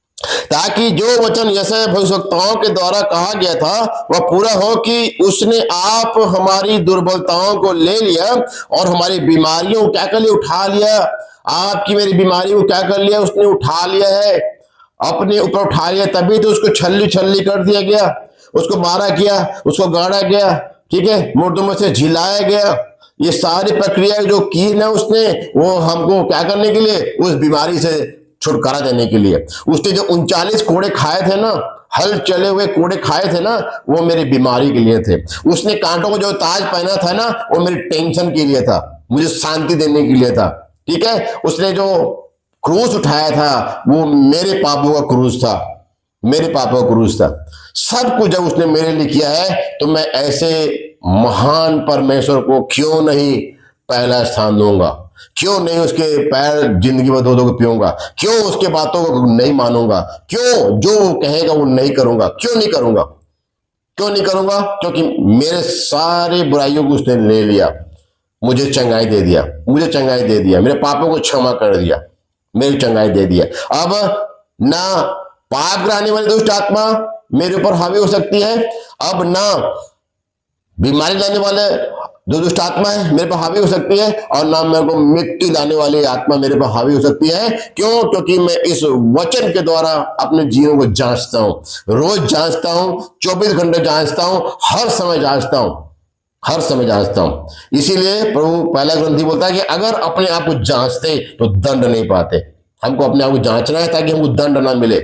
ताकि जो वचन यशायाह भविष्यवक्ताओं के द्वारा कहा गया था वह पूरा हो कि उसने आप हमारी दुर्बलताओं को ले लिया और हमारी बीमारियों को क्या कर लिया? उठा लिया। आपकी मेरी बीमारियों को क्या कर लिया? उसने उठा लिया है, अपने ऊपर उठा लिया। तभी तो उसको छल्ली छल्ली कर दिया गया, उसको मारा गया, उसको गाड़ा गया, ठीक है, मुर्दों में से झिलाया गया। ये सारी प्रक्रिया जो की ना उसने, वो हमको क्या करने के लिए? उस बीमारी से छुटकारा देने के लिए। उसने जो 39 कोड़े खाए थे ना, हल चले हुए कोड़े खाए थे ना, वो मेरी बीमारी के लिए थे। उसने कांटों को जो ताज पहना था ना, वो मेरी टेंशन के लिए था, मुझे शांति देने के लिए था। ठीक है, उसने जो क्रूस उठाया था वो मेरे पापों का क्रूस था, मेरे पापों का क्रूस था। सब कुछ जब उसने मेरे लिए किया है, तो मैं ऐसे महान परमेश्वर को क्यों नहीं पहला स्थान दूंगा? क्यों नहीं उसके पैर जिंदगी में दो पीऊंगा? क्यों उसके बातों को नहीं मानूंगा? क्यों जो वो कहेगा वो नहीं करूंगा? क्यों नहीं करूंगा? क्यों नहीं करूंगा? क्योंकि मेरे सारे बुराइयों को उसने ले लिया, मुझे चंगाई दे दिया, मुझे चंगाई दे दिया, मेरे पापों को क्षमा कर दिया, मेरी चंगाई दे दिया। अब ना पाप कराने वाली दुष्ट आत्मा मेरे ऊपर हावी हो सकती है, अब ना बीमारी लाने वाले जो दुष्ट आत्मा है मेरे पर हावी हो सकती है, और ना मेरे को मृत्यु लाने वाली आत्मा मेरे पर हावी हो सकती है। क्यों? क्योंकि मैं इस वचन के द्वारा अपने जीवन को जांचता हूं, रोज जांचता हूं, 24 घंटे जांचता हूं, हर समय जांचता हूं, हर समय जांचता हूं। इसीलिए प्रभु पहला ग्रंथी बोलता है कि अगर अपने आप को जांचते तो दंड नहीं पाते। हमको अपने आप को जांचना है ताकि हमको दंड ना मिले,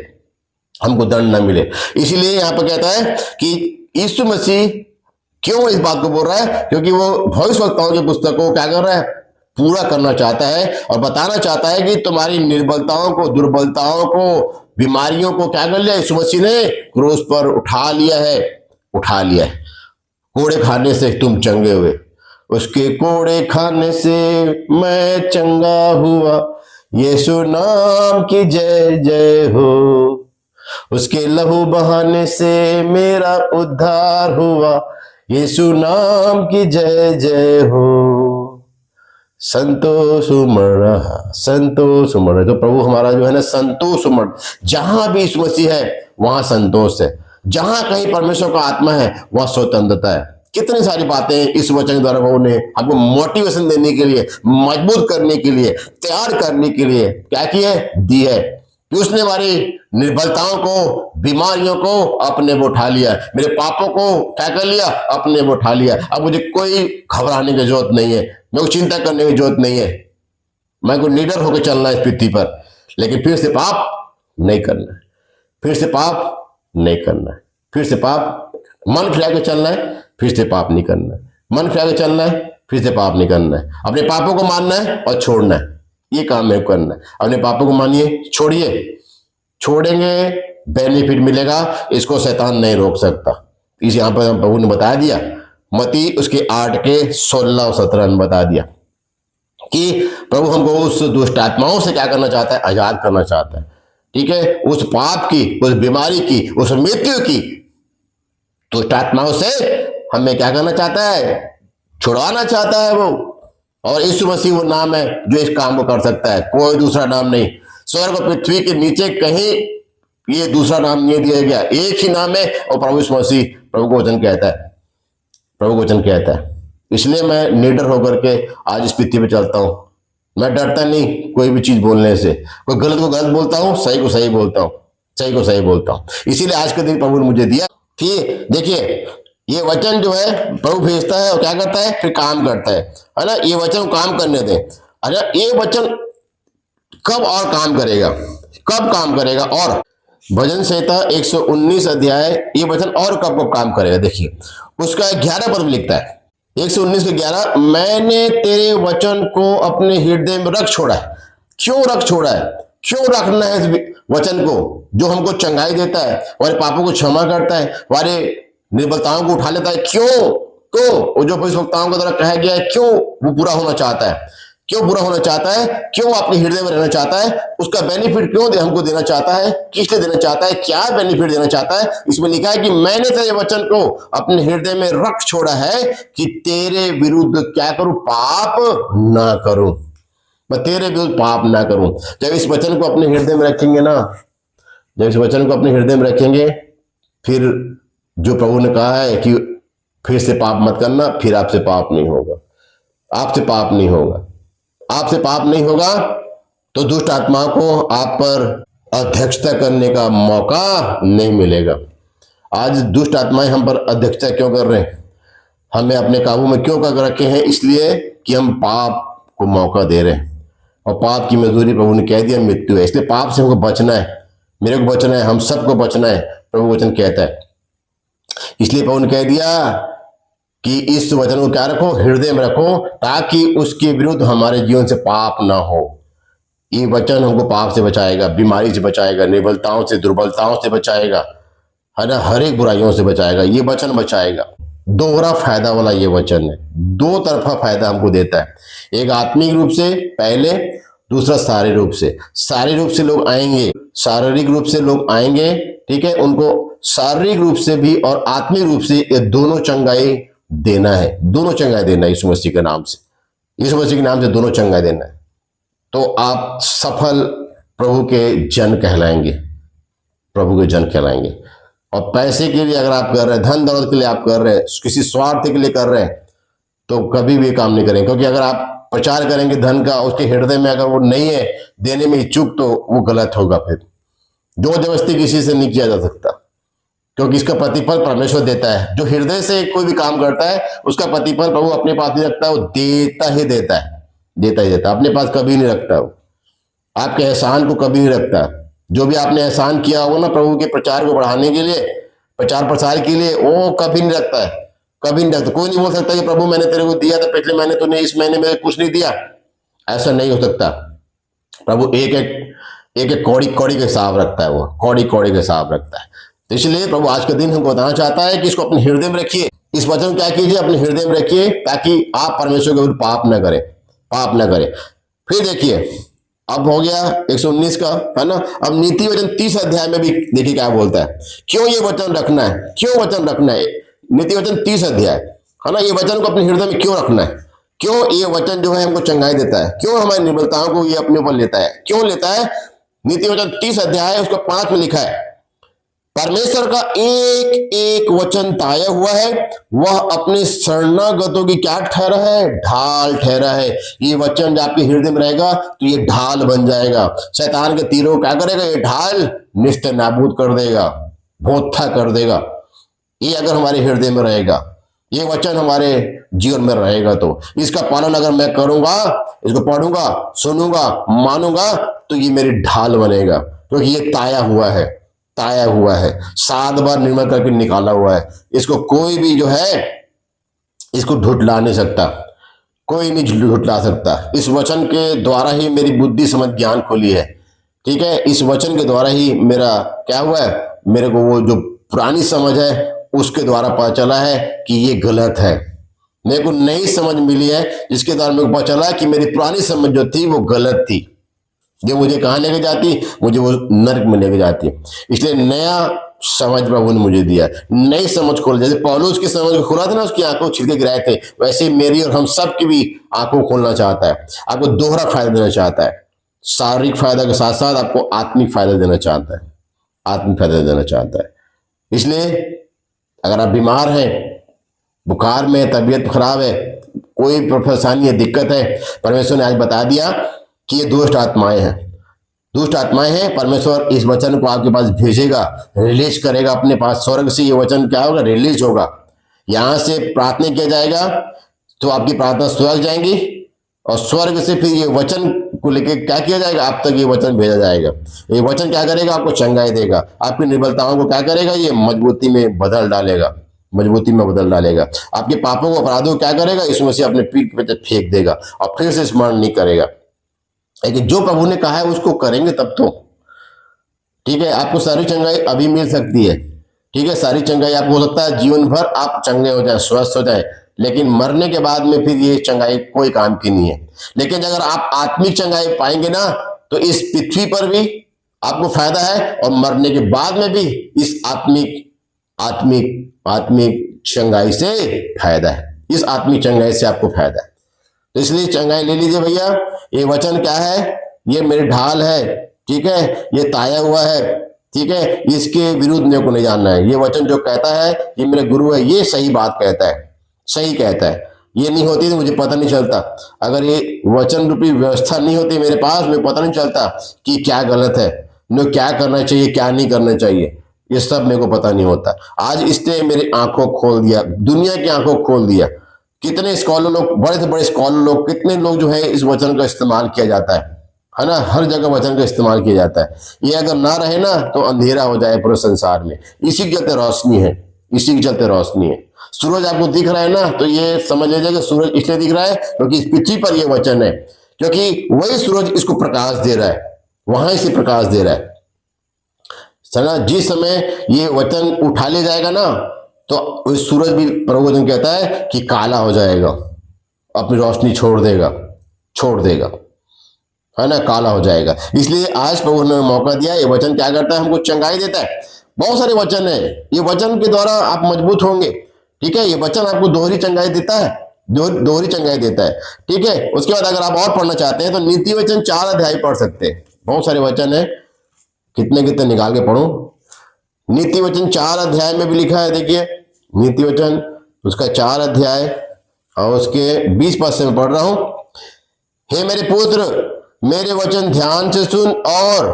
हमको दंड ना मिले। इसीलिए यहां पर कहता है कि यीशु मसीह क्यों इस बात को बोल रहा है? क्योंकि वो भविष्यवक्ताओं की पुस्तक को क्या कर रहा है? पूरा करना चाहता है और बताना चाहता है कि तुम्हारी निर्बलताओं को, दुर्बलताओं को, बीमारियों को क्या कर लिया? यीशु मसीह ने क्रूस पर उठा लिया है, उठा लिया है। कोड़े खाने से तुम चंगे हुए, उसके कोड़े खाने से मैं चंगा हुआ, यीशु नाम की जय जय हो। उसके लहू बहाने से मेरा उद्धार हुआ, यीशु नाम की जय जय हो। संतोष उमड़ रहा, संतोष उमड़ रहा। तो प्रभु हमारा जो है ना, संतोष उमड़, जहां भी यीशु मसीह है वहां संतोष है, जहां कहीं परमेश्वर का आत्मा है वहां स्वतंत्रता है। कितनी सारी बातें इस वचन द्वारा प्रभु ने हमको मोटिवेशन देने के लिए, मजबूत करने के लिए, तैयार करने के लिए क्या की है? दी है कि उसने हमारी निर्बलताओं को, बीमारियों को अपने वो उठा लिया, मेरे पापों को क्या कर लिया? अपने वो उठा लिया। अब मुझे कोई घबराने की जरूरत नहीं है, मेरे को चिंता करने की जरूरत नहीं है, मैं को निडर होकर चलना है इस पृथ्वी पर। लेकिन फिर से पाप नहीं करना है, फिर से पाप नहीं करना है, फिर से पाप, मन फिरा के चलना है, फिर से पाप नहीं करना है, मन फिरा के चलना है, फिर से पाप नहीं करना है, अपने पापों को मानना है और छोड़ना है। ये काम मेरे को करना है। अपने पापों को मानिए, छोड़िए, छोड़ेंगे बेनिफिट मिलेगा, इसको शैतान नहीं रोक सकता। इस यहां पर प्रभु ने बता दिया, मत्ती उसके 8 के 16 और 17 में बता दिया कि प्रभु हमको उस दुष्ट आत्माओं से क्या करना चाहता है? आजाद करना चाहता है। ठीक है, उस पाप की, उस बीमारी की, उस मृत्यु की दुष्ट आत्माओं से हमें क्या करना चाहता है? छुड़वाना चाहता है वो। और यीशु मसीह वो नाम है जो इस काम को कर सकता है, कोई दूसरा नाम नहीं। स्वर्ग और पृथ्वी के नीचे कहीं ये दूसरा नाम नहीं दिया गया, एक ही नाम है, और प्रभु यीशु मसीह, प्रभु को वचन कहता है, प्रभु को वचन कहता है। इसलिए मैं निडर होकर के आज इस पृथ्वी पे चलता हूं। मैं डरता नहीं कोई भी चीज बोलने से, कोई गलत को गलत बोलता हूं, सही को सही बोलता हूं, सही को सही बोलता हूं। इसीलिए आज के दिन प्रभु ने मुझे दिया कि देखिए, ये वचन जो है प्रभु भेजता है और क्या करता है? फिर काम करता है ना। ये वचन काम करने दें। अच्छा, ये वचन कब और काम करेगा? कब काम करेगा? और भजन संहिता 119 अध्याय, ये वचन और कब कब काम करेगा? देखिए, उसका 11 पद लिखता है, 119 के 11, मैंने तेरे वचन को अपने हृदय में रख छोड़ा है। क्यों रख छोड़ा है? क्यों रखना है इस वचन को जो हमको चंगाई देता है, हमारे पापों को क्षमा करता है, हमारे निर्बलताओं को उठा लेता है। क्यों? तो वो जो भविष्यवक्ताओं के द्वारा कहा गया है, क्यों वो पूरा होना चाहता है, क्यों पूरा होना चाहता है, क्यों अपने हृदय में रहना चाहता है, उसका बेनिफिट क्यों हमको देना चाहता है, किस लिए देना चाहता है, क्या बेनिफिट देना चाहता है। इसमें लिखा है कि मैंने तेरे वचन को अपने हृदय में रख छोड़ा है कि तेरे विरुद्ध क्या करूं, पाप ना करूं। मैं तेरे विरुद्ध पाप ना करूं। जब इस वचन को अपने हृदय में रखेंगे ना, जब इस वचन को अपने हृदय में रखेंगे, फिर जो प्रभु ने कहा है कि फिर से पाप मत करना, फिर आपसे पाप नहीं होगा, आपसे पाप नहीं होगा, आपसे पाप नहीं होगा। तो दुष्ट आत्माओं को आप पर अध्यक्षता करने का मौका नहीं मिलेगा। आज दुष्ट आत्माएं हम पर अध्यक्षता क्यों कर रहे हैं, हमें अपने काबू में क्यों कर रखे हैं? इसलिए कि हम पाप को मौका दे रहे हैं, और पाप की मजदूरी प्रभु ने कह दिया मृत्यु है। इसलिए पाप से हमको बचना है, मेरे को बचना है, हम सबको बचना है, प्रभु वचन कहता है। इसलिए प्रभु ने कह दिया कि इस वचन को क्या रखो, हृदय में रखो, ताकि उसके विरुद्ध हमारे जीवन से पाप ना हो। ये वचन हमको पाप से बचाएगा, बीमारी से बचाएगा, निर्बलताओं से, दुर्बलताओं से बचाएगा, है ना, हर एक बुराइयों से बचाएगा। ये वचन बचाएगा। दोहरा फायदा वाला ये वचन है, दो तरफा फायदा हमको देता है। एक आत्मिक रूप से पहले, दूसरा शारीरिक रूप से। शारीरिक रूप से लोग आएंगे, शारीरिक रूप से लोग आएंगे, ठीक है, उनको शारीरिक रूप से भी और आत्मिक रूप से ये दोनों चंगाई देना है, दोनों चंगाई देना है यीशु मसीह के नाम से, यीशु मसीह के नाम से दोनों चंगाई देना है। तो आप सफल प्रभु के जन कहलाएंगे, प्रभु के जन कहलाएंगे। और पैसे के लिए अगर आप कर रहे हैं, धन दौलत के लिए आप कर रहे हैं, किसी स्वार्थ के लिए कर रहे हैं, तो कभी भी काम नहीं करेंगे। क्योंकि अगर आप प्रचार करेंगे धन का, उसके हृदय में अगर वो नहीं है, देने में इच्छुक, तो वो गलत होगा। फिर जोर जबरदस्ती किसी से नहीं किया जा सकता, क्योंकि इसका प्रतिफल परमेश्वर देता है। जो हृदय से कोई भी काम करता है, उसका प्रतिफल प्रभु अपने पास नहीं रखता, वो देता ही देता है, देता ही देता, अपने पास कभी नहीं रखता। वो आपके एहसान को कभी नहीं रखता। जो भी आपने एहसान किया हो ना प्रभु के प्रचार को बढ़ाने के लिए, प्रचार प्रसार के लिए, वो कभी नहीं रखता है, कभी नहीं रखता। कोई नहीं बोल सकता कि प्रभु मैंने तेरे को दिया था पिछले महीने, तूने इस महीने में कुछ नहीं दिया, ऐसा नहीं हो सकता। प्रभु एक एक कौड़ी कौड़ी का हिसाब रखता है, वो कौड़ी कौड़ी का हिसाब रखता है। तो इसलिए प्रभु आज के दिन हमको बताना चाहता है कि इसको अपने हृदय में रखिए, इस वचन को क्या कीजिए, अपने हृदय में रखिए, ताकि आप परमेश्वर के विरुद्ध पाप न करें, पाप न करें। फिर देखिए, अब हो गया 119 का, है ना। अब नीति वचन 30 अध्याय में भी देखिए क्या बोलता है, क्यों ये वचन रखना है, क्यों वचन रखना है। नीति वचन 30 अध्याय, है ना, ये वचन को अपने हृदय में क्यों रखना है, क्यों ये वचन जो है हमको चंगाई देता है, क्यों हमारी निर्बलताओं को ये अपने ऊपर लेता है, क्यों लेता है। नीति वचन 30 अध्याय उसको 5 में लिखा है, परमेश्वर का एक एक वचन ताया हुआ है, वह अपने शरणागतों की क्या ठहरा है, ढाल ठहरा है। ये वचन जब आपके हृदय में रहेगा तो ये ढाल बन जाएगा। शैतान के तीरों क्या करेगा, ये ढाल निश्चय नाबूद कर देगा, भोथा कर देगा। ये अगर हमारे हृदय में रहेगा, ये वचन हमारे जीवन में रहेगा, तो इसका पालन अगर मैं करूंगा, इसको पढ़ूंगा, सुनूंगा, मानूंगा, तो ये मेरी ढाल बनेगा। क्योंकि ये ताया हुआ है, ताया हुआ है, 7 बार निर्मल करके निकाला हुआ है। इसको कोई भी जो है, इसको ढुटला नहीं सकता, कोई नहीं ढुटला सकता। इस वचन के द्वारा ही मेरी बुद्धि समझ ज्ञान खोली है, ठीक है। इस वचन के द्वारा ही मेरा क्या हुआ है, मेरे को वो जो पुरानी समझ है उसके द्वारा पता चला है कि ये गलत है। मेरे को नई समझ मिली है, जिसके द्वारा मेरे को पता चला कि मेरी पुरानी समझ जो थी वो गलत थी, जो मुझे कहाँ लेके जाती, मुझे वो नरक में लेके जाती। इसलिए नया समझ प्रभु ने मुझे दिया, नई समझ खोल। जैसे पौलुस की समझ को खोला था ना, उसकी आंखों छिलके गिराए थे, वैसे मेरी और हम सब की भी आंखों खोलना चाहता है। आपको दोहरा फायदा देना चाहता है, शारीरिक फायदा के साथ साथ आपको आत्मिक फायदा देना चाहता है, आत्मिक फायदा देना चाहता है। इसलिए अगर आप बीमार हैं, बुखार में, तबीयत खराब है, कोई परेशानी है, दिक्कत है, परमेश्वर ने आज बता दिया कि ये दुष्ट आत्माएं हैं, दुष्ट आत्माएं हैं। परमेश्वर इस वचन को आपके पास भेजेगा, रिलीज करेगा अपने पास। स्वर्ग से ये वचन क्या होगा, रिलीज होगा। यहां से प्रार्थना किया जाएगा तो आपकी प्रार्थना स्वर्ग जाएंगी, और स्वर्ग से फिर ये वचन को लेके क्या किया जाएगा, आप तक ये वचन भेजा जाएगा। ये वचन क्या करेगा, आपको चंगाई देगा, आपकी निर्बलताओं को क्या करेगा, ये मजबूती में बदल डालेगा, मजबूती में बदल डालेगा। आपके पापों को, अपराधों को क्या करेगा, इसमें से अपने पीठ पे फेंक देगा और फिर से स्मरण नहीं करेगा। लेकिन जो प्रभु ने कहा है उसको करेंगे तब तो, ठीक है। आपको सारी चंगाई अभी मिल सकती है, ठीक है, सारी चंगाई आपको हो सकता है जीवन भर आप चंगे हो जाए, स्वस्थ हो जाए, लेकिन मरने के बाद में फिर ये चंगाई कोई काम की नहीं है। लेकिन अगर आप आत्मिक चंगाई पाएंगे ना, तो इस पृथ्वी पर भी आपको फायदा है और मरने के बाद में भी इस आत्मिक आत्मिक आत्मिक चंगाई से फायदा है। इस आत्मिक चंगाई से आपको फायदा है। तो इसलिए चंगाई ले लीजिए भैया। ये वचन क्या है? ये मेरी ढाल है, ठीक है, ये ताया हुआ है, ठीक है, इसके विरुद्ध मेरे को नहीं जानना है। ये वचन जो कहता है ये मेरे गुरु है, ये सही बात कहता है, सही कहता है। ये नहीं होती तो मुझे पता नहीं चलता। अगर ये वचन रूपी व्यवस्था नहीं होती मेरे पास, मुझे पता नहीं चलता कि क्या गलत है, मुझे क्या करना चाहिए, क्या नहीं करना चाहिए, ये सब मेरे को पता नहीं होता। आज इसने मेरी आंखों खोल दिया, दुनिया की आंखों खोल दिया। कितने स्कॉलर लोग, बड़े से बड़े स्कॉलर लोग, कितने लोग जो है इस वचन का इस्तेमाल किया जाता है ना, हर जगह वचन का इस्तेमाल किया जाता है। ये अगर ना रहे ना तो अंधेरा हो जाए पूरे संसार में। इसी के चलते रोशनी है, इसी के चलते रोशनी है। सूरज आपको दिख रहा है ना, तो ये समझ लीजिए कि सूरज इसलिए दिख रहा है क्योंकि इस पृथ्वी पर ये वचन है, क्योंकि वही सूरज इसको प्रकाश दे रहा है, वहां इसे प्रकाश दे रहा है। समझा? जिस समय ये वचन उठा ले जाएगा ना, तो सूरज भी प्रभु वचन कहता है कि काला हो जाएगा, अपनी रोशनी छोड़ देगा, है ना, काला हो जाएगा। इसलिए आज प्रभु ने मौका दिया। ये वचन क्या करता है? हमको चंगाई देता है। बहुत सारे वचन है, ये वचन के द्वारा आप मजबूत होंगे, ठीक है। ये वचन आपको दोहरी चंगाई देता है, दोहरी चंगाई देता है, ठीक है। उसके बाद अगर आप और पढ़ना चाहते हैं तो नीति वचन 4 अध्याय पढ़ सकते हैं। बहुत सारे वचन है, कितने कितने निकाल के पढ़ो। नीति वचन 4 अध्याय में भी लिखा है, देखिए नीति वचन उसका 4 अध्याय और उसके 20 पद से मैं पढ़ रहा हूं। हे मेरे पुत्र, मेरे वचन ध्यान से सुन और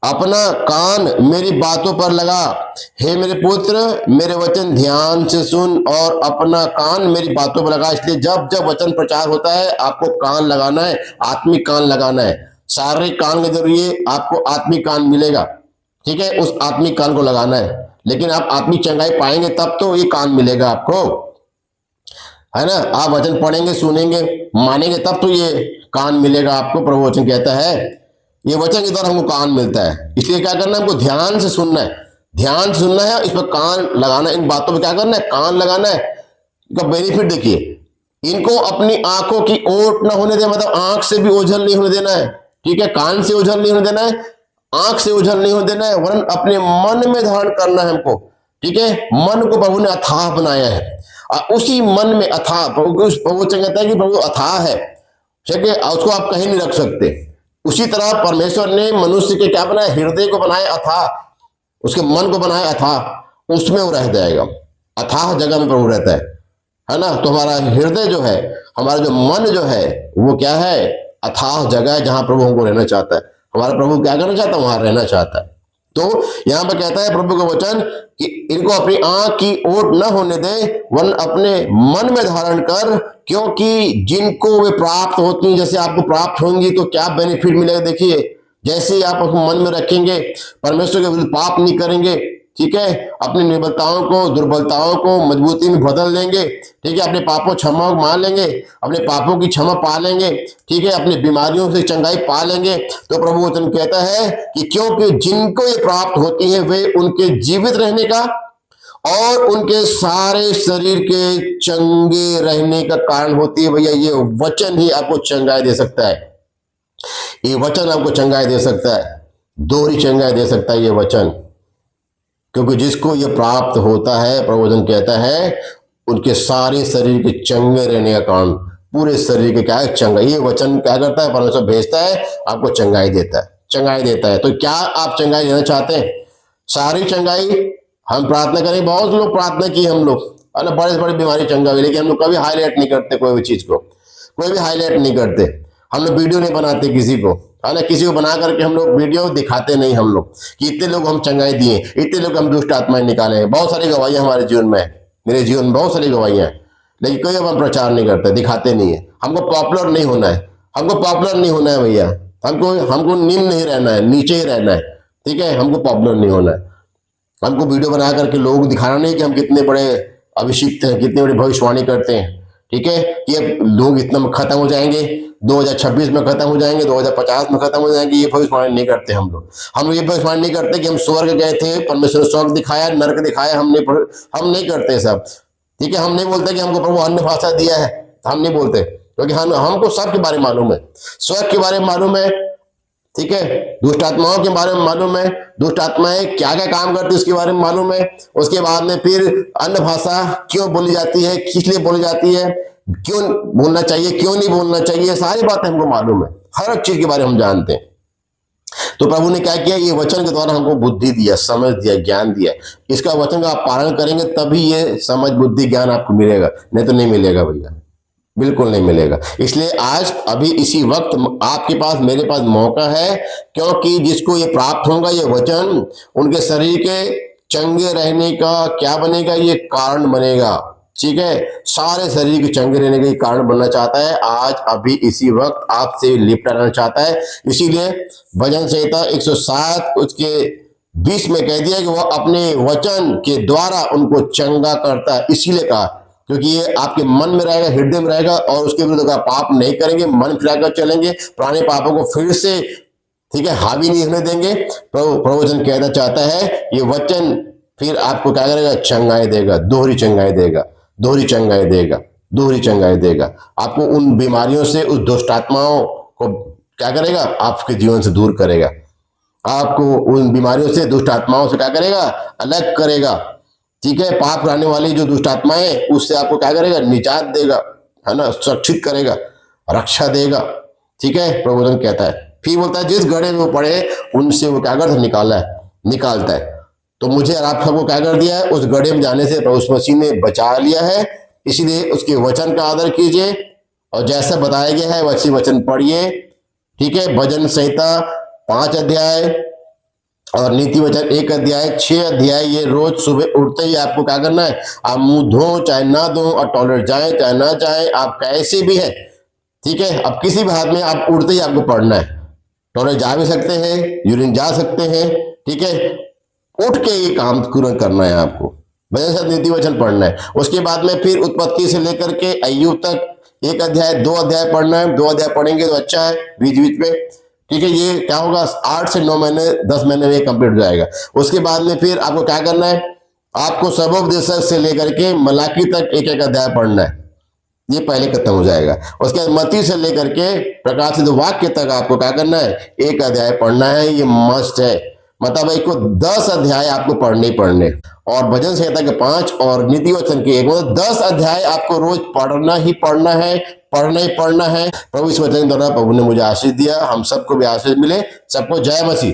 अपना कान मेरी बातों पर लगा। हे मेरे पुत्र, मेरे वचन ध्यान से सुन और अपना कान मेरी बातों पर लगा। इसलिए जब जब वचन प्रचार होता है आपको कान लगाना है, आत्मिक कान लगाना है। शारीरिक कान के जरिए आपको आत्मिक कान मिलेगा, ठीक है, उस आत्मिक कान को लगाना है। लेकिन आप आत्मिक चंगाई पाएंगे तब तो ये कान मिलेगा आपको, है ना। आप वचन पढ़ेंगे, सुनेंगे, मानेंगे तब तो ये कान मिलेगा आपको। प्रभु वचन कहता है ये वचन के द्वारा हमको कान मिलता है। इसलिए क्या करना है? हमको ध्यान से सुनना है, ध्यान से सुनना है, इस पर कान लगाना है। इन बातों पर क्या करना है? कान लगाना है। इनका बेनिफिट देखिए, इनको अपनी आंखों की ओट ना होने दे, मतलब आंख से भी ओझल नहीं होने देना है, ठीक है, कान से ओझल नहीं होने देना है, आंख से ओझल नहीं होने देना है, वरन अपने मन में धारण करना है हमको, ठीक है। मन को प्रभु ने अथाह बनाया है और उसी मन में अथाह, प्रभु कहता है कि प्रभु अथाह है, ठीक है, उसको आप कहीं नहीं रख सकते। उसी तरह परमेश्वर ने मनुष्य के क्या बनाया? हृदय को बनाया अथाह, उसके मन को बनाया अथाह, उसमें वो रह जाएगा। अथाह जगह में प्रभु रहता है ना। तो हमारा हृदय जो है, हमारा जो मन जो है, वो क्या है? अथाह जगह है जहां प्रभु हमको रहना चाहता है। हमारा प्रभु क्या करना चाहता है? वहां रहना चाहता है। तो यहां पर कहता है प्रभु का वचन कि इनको अपनी आंख की ओट न होने दे, वरन अपने मन में धारण कर, क्योंकि जिनको वे प्राप्त होती हैं, जैसे आपको प्राप्त होंगी तो क्या बेनिफिट मिलेगा। देखिए, जैसे ही आप मन में रखेंगे, परमेश्वर के विरुद्ध पाप नहीं करेंगे, ठीक है, अपनी निर्बलताओं को, दुर्बलताओं को मजबूती में बदल लेंगे, ठीक है, अपने पापों क्षमा मान लेंगे, अपने पापों की क्षमा पा लेंगे, ठीक है, अपनी बीमारियों से चंगाई पा लेंगे। तो प्रभु वचन कहता है कि क्योंकि जिनको ये प्राप्त होती है वे उनके जीवित रहने का और उनके सारे शरीर के चंगे रहने का कारण होती है। भैया, ये वचन ही आपको चंगाई दे सकता है, ये वचन आपको चंगाई दे सकता है, दोहरी चंगाई दे सकता है ये वचन। क्योंकि जिसको ये प्राप्त होता है, प्रभु वचन कहता है, उनके सारे शरीर के चंगे रहने का कारण, पूरे शरीर के क्या है? चंगाई। ये वचन क्या करता है? परमेश्वर भेजता है, आपको चंगाई देता है, चंगाई देता है। तो क्या आप चंगाई लेना चाहते हैं? सारी चंगाई हम प्रार्थना करें, बहुत लोग प्रार्थना की हम लोग, है ना, बड़े से बड़ी बीमारी चंगा हुई, लेकिन हम लोग कभी हाईलाइट नहीं करते कोई भी चीज को, कोई भी हाईलाइट नहीं करते। हम लोग वीडियो नहीं बनाते किसी को, है ना, किसी को बना करके हम लोग वीडियो दिखाते नहीं हम लोग कि इतने लोग हम चंगाई दिए, इतने लोग हम दुष्ट आत्माएं निकाले हैं। बहुत सारी गवाहियां हमारे जीवन में है, मेरे जीवन में बहुत सारी गवाहियां हैं, लेकिन कोई हम प्रचार नहीं करते, दिखाते नहीं है। हमको पॉपुलर नहीं होना है, हमको पॉपुलर नहीं होना है भैया, हमको निम्न नहीं रहना है, नीचे ही रहना है, ठीक है, हमको पॉपुलर नहीं होना है। हमको वीडियो बना करके लोग दिखाना नहीं कि हम कितने बड़े अभिषिक्त हैं, कितने बड़ी भविष्यवाणी करते हैं, ठीक है, ये लोग इतना में खत्म हो जाएंगे, 2026 में खत्म हो जाएंगे, 2050 में खत्म हो जाएंगे, ये भविष्यवाणी नहीं करते हम लोग ये भविष्यवाणी नहीं करते कि हम स्वर्ग गए थे, परमेश्वर ने स्वर्ग दिखाया, नरक दिखाया, हम नहीं करते सब। ठीक है, हम नहीं बोलते कि हमको प्रभु अन्य भाषा दिया है, हम नहीं बोलते, क्योंकि हमको सब के बारे में मालूम है, स्वर्ग के बारे में मालूम है, ठीक है, दुष्ट आत्माओं के बारे में मालूम है, दुष्ट आत्माएं क्या क्या काम करती है उसके बारे में मालूम है। उसके बाद में फिर अन्य भाषा क्यों बोली जाती है, किस लिए बोली जाती है, क्यों बोलना चाहिए, क्यों नहीं बोलना चाहिए, सारी बातें हमको मालूम है, हर एक चीज के बारे में हम जानते हैं। तो प्रभु ने क्या किया, ये वचन के द्वारा हमको बुद्धि दिया, समझ दिया, ज्ञान दिया। इसका वचन का आप पालन करेंगे तभी ये समझ, बुद्धि, ज्ञान आपको मिलेगा, नहीं तो नहीं मिलेगा भैया, बिल्कुल नहीं मिलेगा। इसलिए आज अभी इसी वक्त आपके पास, मेरे पास मौका है, क्योंकि जिसको ये प्राप्त होगा ये वचन, उनके शरीर के चंगे रहने का क्या बनेगा, ये कारण बनेगा। ठीक है, सारे शरीर के चंगे रहने का कारण बनना चाहता है, आज अभी इसी वक्त आपसे लिपटा रहना चाहता है। इसीलिए भजन संहिता 107 उसके 20 में कह दिया कि वह अपने वचन के द्वारा उनको चंगा करता है। इसीलिए कहा क्योंकि ये आपके मन में रहेगा, हृदय में रहेगा, और उसके विरुद्ध का पाप नहीं करेंगे, मन फिराकर चलेंगे, पुराने पापों को फिर से, ठीक है, हावी नहीं होने देंगे। प्रवचन कहना चाहता है ये वचन फिर आपको क्या करेगा, चंगाई देगा, दोहरी चंगाई देगा, दोहरी चंगाई देगा, दोहरी चंगाई देगा। आपको उन बीमारियों से, उस दुष्ट आत्माओं को क्या करेगा, आपके जीवन से दूर करेगा, आपको उन बीमारियों से, दुष्ट आत्माओं से क्या करेगा, अलग करेगा। ठीक है, पाप रहने वाली जो दुष्ट आत्माएं, उससे आपको क्या करेगा, निजात देगा, है ना, सुरक्षित करेगा, रक्षा देगा। ठीक है, प्रबोधन कहता है। फिर बोलता है जिस गड्ढे में वो पड़े उनसे वो क्या करता है, निकालता है। तो मुझे और आप सबको क्या कर दिया है, उस गड्ढे में जाने से प्रभु यीशु मसीह ने बचा लिया है। इसलिए उसके वचन का आदर कीजिए, और जैसा बताया गया है वैसे वचन पढ़िए। ठीक है, भजन संहिता 5 अध्याय और नीति वचन 1 अध्याय, 6 अध्याय, ये रोज सुबह उठते ही आपको क्या करना है, आप मुंह धो चाहे ना धो, और टॉयलेट जाए चाहे ना जाए, आप कैसे भी है, ठीक है, अब किसी भी हाथ में आप उठते ही आपको पढ़ना है। टॉयलेट जा भी सकते हैं, यूरिन जा सकते हैं, ठीक है, उठ के ये काम तुरंत करना है आपको, भजन से नीति वचन पढ़ना है। उसके बाद में फिर उत्पत्ति से लेकर के अय्यूब तक 1 अध्याय 2 अध्याय पढ़ना है। 2 अध्याय पढ़ेंगे तो अच्छा है, बीच बीच में, ठीक है। ये क्या होगा, 8 से 9 महीने 10 महीने में कंप्लीट हो जाएगा। उसके बाद में फिर आपको क्या करना है, आपको सर्वोपदेशक से लेकर के मलाकी तक 1-1 अध्याय पढ़ना है, ये पहले खत्म हो जाएगा। उसके बाद मत्ती से लेकर के प्रकाशित वाक्य तक आपको क्या करना है, 1 अध्याय पढ़ना है, ये मस्ट है। मतलब भाई को 10 अध्याय आपको पढ़ने ही पढ़ने, और भजन संहिता के 5 और नीति वचन के 1, मतलब 10 अध्याय आपको रोज पढ़ना ही पढ़ना है, पढ़ना ही पढ़ना है। प्रभु इस वचन द्वारा प्रभु ने मुझे आशीष दिया, हम सबको भी आशीष मिले। सबको जय मसीह।